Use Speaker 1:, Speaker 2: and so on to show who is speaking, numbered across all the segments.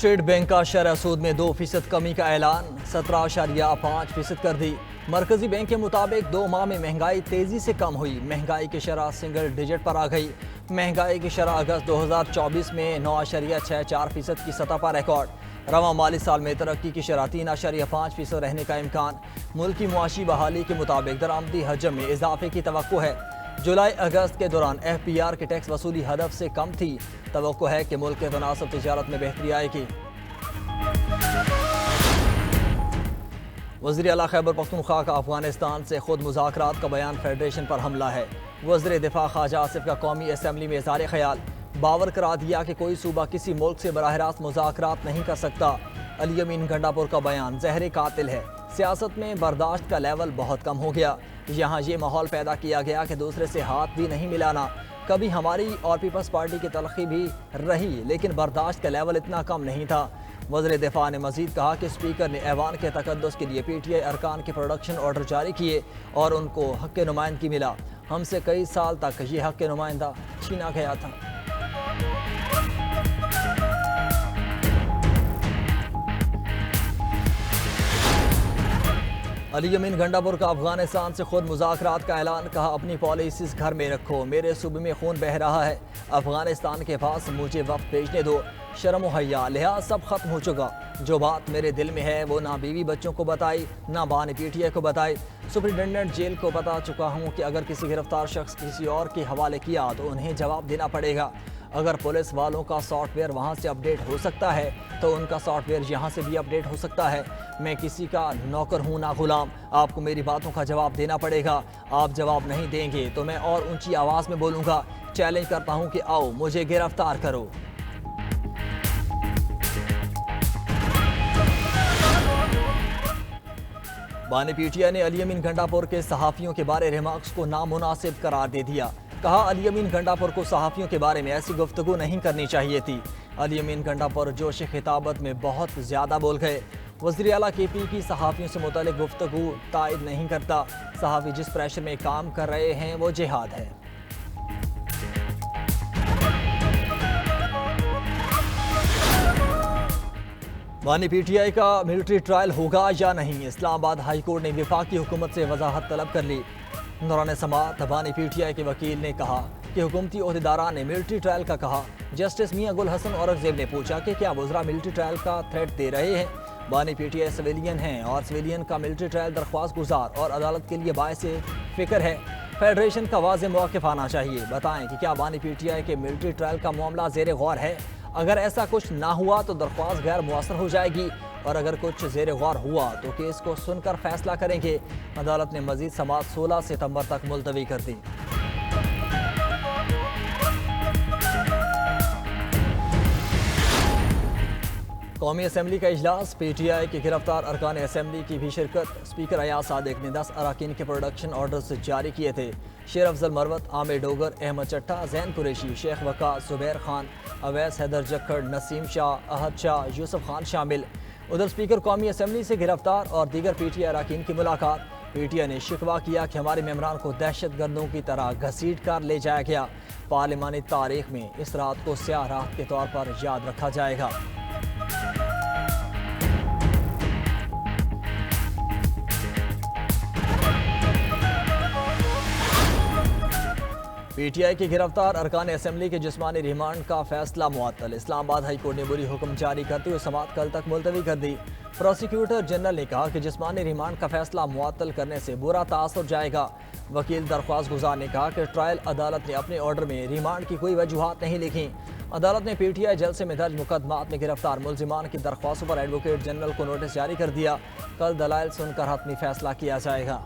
Speaker 1: State bank का शरह सूद में 2% कमी का ऐलान 17.5% कर दी। मरकजी बैंक के मुताबिक 2 माह में महंगाई तेजी से कम हुई। महंगाई की शरह सिंगल डिजिट पर आ गई। महंगाई की शरह अगस्त 2024 में 9.64% की सतह पर रिकॉर्ड। रवा माली साल में तरक्की की शरह 3.5% रहने का इम्कान। मुल्क की मुआशी बहाली के मुताबिक दरामदी हजम में इजाफे की तवक्को है। जुलाई अगस्त के दौरान FPR की टैक्स वसूली हदफ से कम थी। तवक्को है कि मुल्क के तनासब तिजारत में बेहतरी आएगी। वज़ीर आला खैबर पख्तूनख्वा का अफगानिस्तान से खुद मुज़ाकरात का बयान फेडरेशन पर हमला है। वज़ीर दिफा ख्वाजा आसिफ का कौमी असम्बली में इज़हार ख्याल। बावर करा दिया कि कोई सूबा किसी मुल्क से बराह रास्त मुज़ाकरात नहीं कर सकता। अली अमीन गंडापुर का बयान ज़हर कातिल है। सियासत में बर्दाश्त का लेवल बहुत कम हो गया। यहाँ ये माहौल पैदा किया गया कि दूसरे से हाथ भी नहीं मिलाना। कभी हमारी और पीपल्स पार्टी की तलखी भी रही, लेकिन बर्दाश्त का लेवल इतना कम नहीं था। वज़ीर दिफा ने मजीद कहा कि स्पीकर ने ऐवान के तकद्दुस के लिए PTI अरकान के प्रोडक्शन ऑर्डर जारी किए और उनको हक़ नुमाइंदगी मिला। हमसे कई साल तक ये हक़ नुमाइंदा छीना गया था। अली अमीन गंडापुर का अफगानिस्तान से खुद मुज़ाकरात का ऐलान। कहा, अपनी पॉलिसीज़ घर में रखो, मेरे सूबे में खून बह रहा है। अफगानिस्तान के पास मुझे वक्त भेजने दो। शर्म हया लिहाज सब खत्म हो चुका। जो बात मेरे दिल में है वो ना बीवी बच्चों को बताई, ना बानी PTI को बताई। सुपरिटेंडेंट जेल को बता चुका हूँ कि अगर किसी गिरफ्तार शख्स किसी और के हवाले किया तो उन्हें जवाब देना पड़ेगा। अगर पुलिस वालों का सॉफ्टवेयर वहाँ से अपडेट हो सकता है तो उनका सॉफ्टवेयर यहाँ से भी अपडेट हो सकता है। मैं किसी का नौकर हूँ ना गुलाम। आपको मेरी बातों का जवाब देना पड़ेगा। आप जवाब नहीं देंगे तो मैं और ऊंची आवाज़ में बोलूँगा। चैलेंज करता हूँ कि आओ मुझे गिरफ्तार करो। बानी PTI ने अली अमीन गंडापुर के सहाफ़ियों के बारे रिमार्क्स को नामुनासिब करार दे दिया। कहा, अली अमीन गंडापुर को सहाफ़ियों के बारे में ऐसी गुफ्तगू नहीं करनी चाहिए थी। अली अमीन गंडापुर जोश खिताबत में बहुत ज़्यादा बोल गए। वज़ीर आला KP की सहाफ़ियों से मुतालिक गुफ्तगू तायद नहीं करता। सहाफ़ी जिस प्रेशर में काम कर रहे हैं वो जिहाद है। बानी PTI का मिलिट्री ट्रायल होगा या नहीं, इस्लामाबाद हाई कोर्ट ने वफाकी हुकूमत से वजाहत तलब कर ली। दौरान समाअत बानी PTI के वकील ने कहा कि हुकूमती ओहदेदारान ने मिलिट्री ट्रायल का कहा। जस्टिस मियां गुल हसन औरंगजेब ने पूछा कि क्या वज़रा मिलिट्री ट्रायल का थ्रेट दे रहे हैं। बानी PTI सिविलियन हैं और सिविलियन का मिलिट्री ट्रायल दरख्वास्त गुजार और अदालत के लिए बायस फ़िक्र है। फेडरेशन का वाज़ेह मौक़िफ़ आना चाहिए। बताएं कि क्या बानी PTI के मिलिट्री ट्रायल का मामला ज़ेर गौर है। अगर ऐसा कुछ ना हुआ तो दरख्वास्त गैर मुअस्सर हो जाएगी और अगर कुछ ज़ेर गौर हुआ तो केस को सुनकर फैसला करेंगे। अदालत ने मजीद समाअत 16 सितंबर तक मुलतवी कर दी। कौमी असम्बली का इजलास। PTI के गिरफ्तार अरकान असम्बली की भी शिरकत। स्पीकर अयाज सादिक ने 10 अरकान के प्रोडक्शन ऑर्डर्स जारी किए थे। शेर अफजल मरवत, आमिर डोगर, अहमद चट्टा, जैन कुरैशी, शेख वका, जुबैर खान, अवैस हैदर जक्खड़, नसीम शाह, अहद शाह, यूसुफ खान शामिल। उधर स्पीकर कौमी असम्बली से गिरफ्तार और दीगर PTI अरकान की मुलाकात। PTI ने शिकवा किया कि हमारे मेम्बरान को दहशत गर्दों की तरह घसीट कर ले जाया गया। पार्लिमानी तारीख में इस रात को स्याह रात के तौर पर याद रखा जाएगा। PTI के गिरफ्तार अरकान असम्बली के जिस्मानी रिमांड का फैसला मुअत्तल। इस्लामाबाद हाई कोर्ट ने बुरी हुक्म जारी करते हुए समाअत कल तक मुलतवी कर दी। प्रोसिक्यूटर जनरल ने कहा कि जिस्मानी रिमांड का फैसला मुअत्तल करने से बुरा तासुर जाएगा। वकील दरख्वास्त गुजार ने कहा कि ट्रायल अदालत ने अपने ऑर्डर में रिमांड की कोई वजूहात नहीं लिखी। अदालत ने PTI जलसे में दर्ज मुकदमात में गिरफ्तार मुलजिमान की दरख्वास्तों पर एडवोकेट जनरल को नोटिस जारी कर दिया। कल दलाइल सुनकर हतमी फैसला किया जाएगा।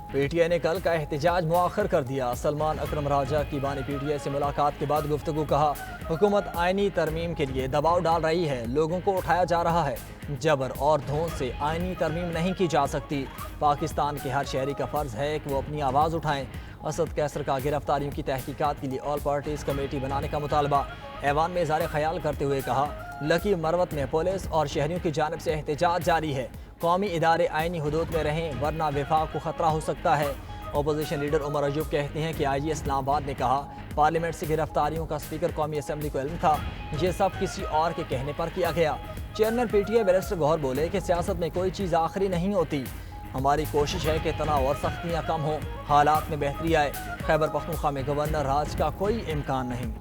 Speaker 1: PTI ने कल का एहतजाज मुआखर कर दिया। सलमान अकरम राजा की बानी PTI से मुलाकात के बाद गुफ्तगू। कहा हुकूमत आईनी तरमीम के लिए दबाव डाल रही है, लोगों को उठाया जा रहा है। जबर और धौंस से आईनी तरमीम नहीं की जा सकती। पाकिस्तान के हर शहरी का फर्ज है कि वो अपनी आवाज़ उठाएं। असद कैसर का गिरफ्तारियों की तहकीकात के लिए ऑल पार्टीज कमेटी बनाने का मुतालबा। ऐवान में इज़हार ख्याल करते हुए कहा, लकी मरवत में पुलिस और शहरियों की जानिब से एहतजाज जारी है। कौमी इदारे आईनी हदूद में रहें वरना विफाक को खतरा हो सकता है। अपोजिशन लीडर उमर अयूब कहते हैं कि IG इस्लामाबाद ने कहा, पार्लियामेंट से गिरफ्तारियों का स्पीकर कौमी असम्बली को इल्म था, ये सब किसी और के कहने पर किया गया। चेयरमैन PTI बैरिस्टर गौहर बोले कि सियासत में कोई चीज़ आखिरी नहीं होती। हमारी कोशिश है कि तनाव और सख्तियाँ कम हों, हालात में बेहतरी आए। खैबर पख्तूनख्वा में गवर्नर राज का कोई इम्कान नहीं।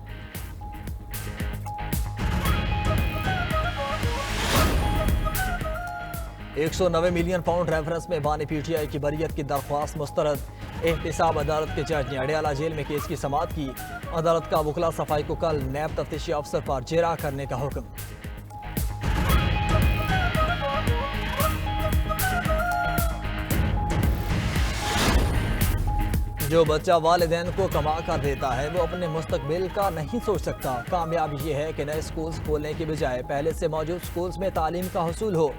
Speaker 1: £190 मिलियन रेफरेंस में बानी PTI की बरियत की दरख्वास्त मुस्तरद। एहतिसाब अदालत के जज ने अडयाला जेल में केस की समाअत की। अदालत का वकला सफाई को कल नैब तफ्तीशी अफसर पर जेरा करने का हुक्म। जो बच्चा वालिदैन को कमा कर देता है वो अपने मुस्तकबिल का नहीं सोच सकता। कामयाबी ये है कि नए स्कूल्स खोलने के बजाय पहले से मौजूद स्कूल्स में तालीम का हुसूल हो।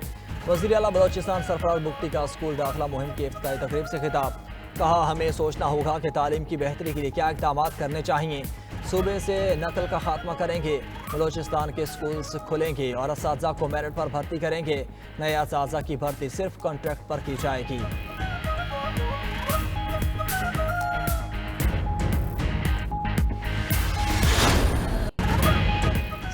Speaker 1: वज़ीर आला बलोचिस्तान सरफराज बुख्ती का स्कूल दाखिला मुहिम की इफ्तिताई तकरीब से खिताब। कहा, हमें सोचना होगा कि तालीम की बेहतरी के लिए क्या इक़दाम करने चाहिए। सूबे से नकल का खात्मा करेंगे, बलोचिस्तान के स्कूल्स खुलेंगे और असातिज़ा को मेरिट पर भर्ती करेंगे। नए असातिज़ा की भर्ती सिर्फ कॉन्ट्रैक्ट पर की जाएगी।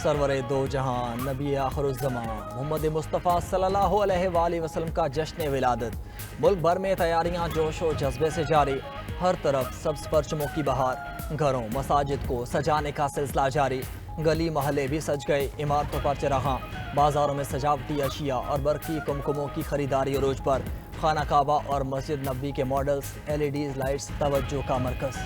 Speaker 1: सरवरे दो जहां नबी आखिरुज़्ज़मा मोहम्मद मुस्तफ़ा सल्लल्लाहु अलैहि वसल्लम का जश्न विलादत। मुल्क भर में तैयारियां जोश और जज्बे से जारी। हर तरफ सब्ज़ परचमों की बहार। घरों मसाजिद को सजाने का सिलसिला जारी। गली महल्ले भी सज गए। इमारतों पर चरागां, बाजारों में सजावटी अशिया और बरकी कुमकुमों की खरीदारी अरूज पर। खाना काबा और मस्जिद नबी के मॉडल्स, LED लाइट्स तवज्जो का मरकज़।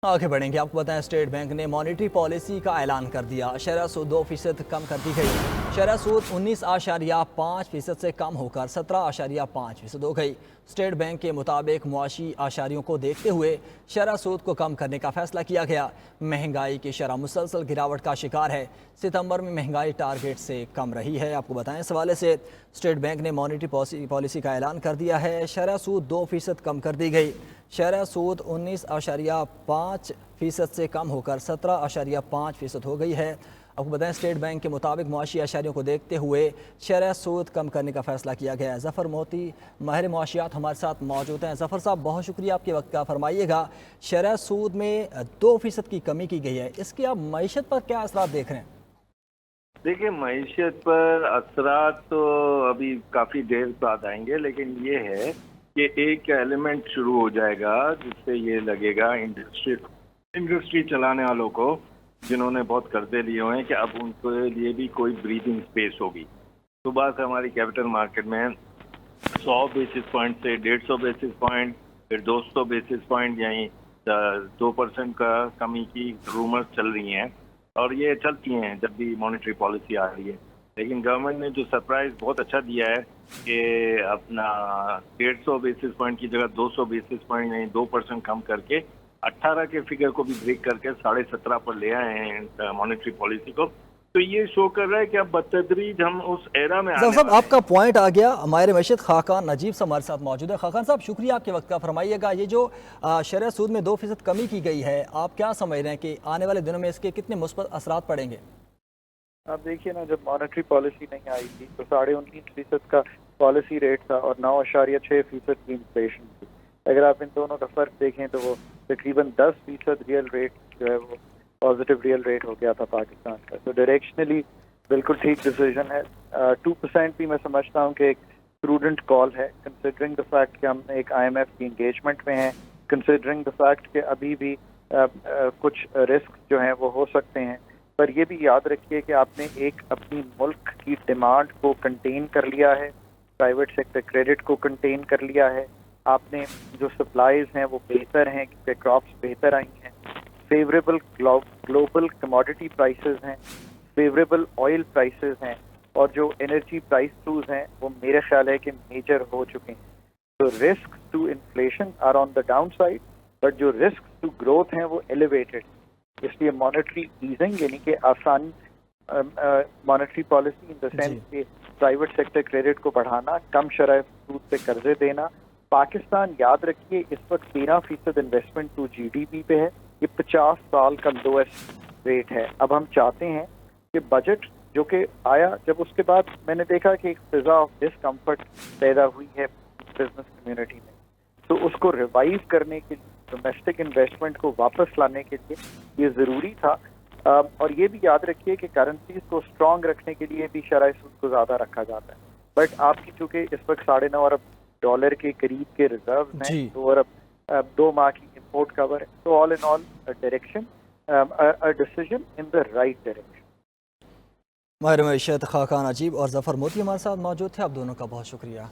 Speaker 1: आगे बढ़ेंगे, आपको बताएं स्टेट बैंक ने मॉनेटरी पॉलिसी का ऐलान कर दिया। शरह सूद 2% कम कर दी गई। शरह सूद 19.5% से कम होकर 17.5% हो गई। स्टेट बैंक के मुताबिक मुआशी आशारियों को देखते हुए शरह सूद को कम करने का फैसला किया गया। महंगाई की शरह मुसलसल गिरावट का शिकार है। सितंबर में महंगाई टारगेट से कम रही है। आपको बताएं इस हवाले से स्टेट बैंक ने मॉनेटरी पॉलिसी का ऐलान कर दिया है। शरह सूद 2% कम कर दी गई। शरह सूद 19.5% से कम होकर 17.5% हो गई है। आपको बताएं स्टेट बैंक के मुताबिक मुआशी आशारियों को देखते हुए शरह सूद कम करने का फैसला किया गया है। ज़फ़र मोती माहिर मुआशियात हमारे साथ मौजूद हैं। ज़फ़र साहब, बहुत शुक्रिया आपके वक्त का। फरमाइएगा, शरह सूद में 2% की कमी की गई है, इसके आप मईशत पर क्या असरात देख रहे हैं?
Speaker 2: देखिए, मईशत पर असरात तो अभी काफ़ी देर बाद आएंगे, लेकिन ये है कि एक एलिमेंट शुरू हो जाएगा जिससे ये लगेगा इंडस्ट्री चलाने वालों को, जिन्होंने बहुत कर्जे लिए हुए हैं, कि अब उनके लिए भी कोई ब्रीदिंग स्पेस होगी। सुबह से हमारी कैपिटल मार्केट में 100 बेसिस पॉइंट से 150 बेसिस पॉइंट, फिर 200 बेसिस पॉइंट, यानी 2% का कमी की रूमर्स चल रही हैं, और ये चलती हैं जब भी मॉनेटरी पॉलिसी आ रही है। लेकिन गवर्नमेंट ने जो सरप्राइज बहुत अच्छा दिया है कि अपना 150 बेसिस पॉइंट की जगह 200 बेसिस पॉइंट यानी 2% कम करके 18 के फिगर को भी ब्रेक करके 17.5 पर ले आए हैं मॉनेटरी पॉलिसी को। तो ये शो कर रहा है कि अब बतदरीज हम उस एरा में आने
Speaker 1: साहब, आपका पॉइंट आ गया। हमारे मशीद खाकान नजीब से हमारे साथ मौजूद है। खाकान साहब, शुक्रिया आपके वक्त का। फरमाइएगा, ये जो शरह सूद में 2% कमी की गई है, आप क्या समझ रहे हैं कि आने वाले दिनों में इसके कितने मुस्बत असरात पड़ेंगे?
Speaker 3: आप देखिए ना, जब मॉनेटरी पॉलिसी नहीं आई थी तो 19.5% का पॉलिसी रेट था और 9.6% की इन्फ्लेशन थी। अगर आप इन दोनों का फर्क देखें तो वो तकरीबन 10% रियल रेट जो है वो पॉजिटिव रियल रेट हो गया था पाकिस्तान का। तो डायरेक्शनली बिल्कुल ठीक डिसीजन है। 2% भी मैं समझता हूँ कि एक प्रूडेंट कॉल है, कंसिडरिंग द फैक्ट कि हम एक IMF की इंगेजमेंट में हैं, कंसिडरिंग द फैक्ट कि अभी भी कुछ रिस्क जो हैं वो हो सकते हैं। पर ये भी याद रखिए कि आपने एक अपनी मुल्क की डिमांड को कंटेन कर लिया है, प्राइवेट सेक्टर क्रेडिट को कंटेन कर लिया है, आपने जो सप्लाईज हैं वो बेहतर हैं क्योंकि क्रॉप्स बेहतर आई हैं, फेवरेबल ग्लोबल कमोडिटी प्राइसेस हैं, फेवरेबल ऑयल प्राइसेस हैं, और जो एनर्जी प्राइस थ्रूज हैं वो मेरे ख्याल है कि मेजर हो चुके हैं। तो risk to inflation are on the downside, but जो रिस्क टू ग्रोथ हैं वो एलिवेटेड। इसलिए मॉनेटरी ईजिंग यानी कि आसान monetary policy in the sense के प्राइवेट सेक्टर क्रेडिट को बढ़ाना, कम शरह सूद पे कर्जे देना। पाकिस्तान याद रखिए इस वक्त 13% इन्वेस्टमेंट टू GDP पे है, ये 50 साल का लोएस्ट रेट है। अब हम चाहते हैं कि बजट जो कि आया, जब उसके बाद मैंने देखा कि एक फिजा ऑफ डिस्कम्फर्ट पैदा हुई है बिजनेस कम्युनिटी में, तो उसको रिवाइव करने के लिए, डोमेस्टिक इन्वेस्टमेंट को वापस लाने के लिए ये ज़रूरी था। और ये भी याद रखिए कि करेंसीज को स्ट्रॉन्ग रखने के लिए भी शरह सूद को ज़्यादा रखा जाता है। बट आपकी चूँकि इस वक्त $9.5 अरब डॉलर के करीब के रिजर्व हैं, 2 अरब 2 माह की इम्पोर्ट कवर है, तो all in all direction a decision in the right direction.
Speaker 1: माहिर मईशत खाकान अजीब और जफ़र मोती हमारे साथ मौजूद थे। आप दोनों का बहुत शुक्रिया।